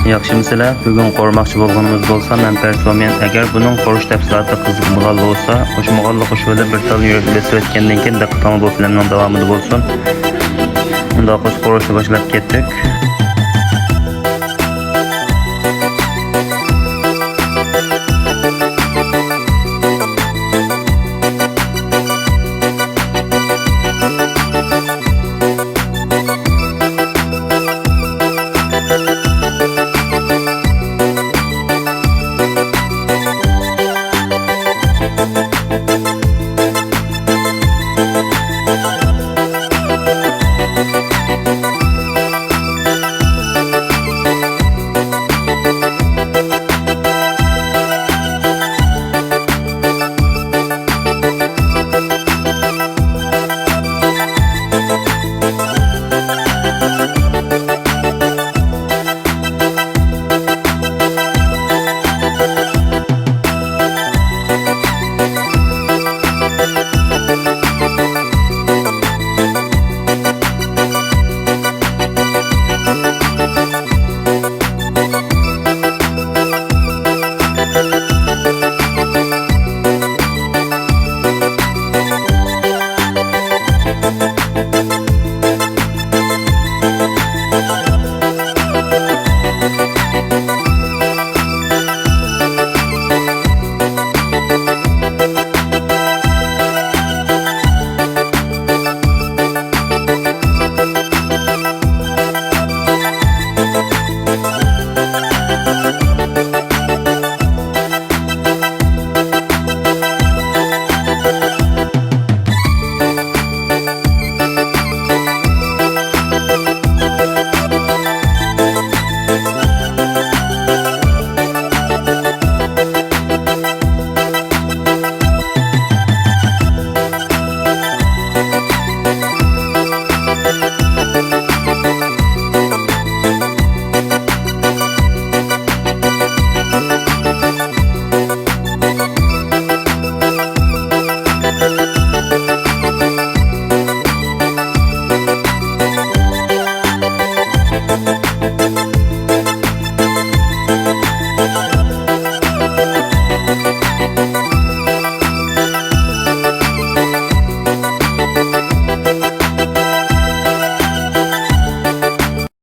Yaxshi misala, bugun qo'rmoqchi bo'lganimiz bo'lsa, men persomen agar buning qurish tafsiloti qiziqmagan bo'lsa, qo'shmaganligi shunda bir tal yurib o'tgandan keyin diqqatingiz bu filmning davomida bo'lsin. Unda qurishni boshlab ketdik.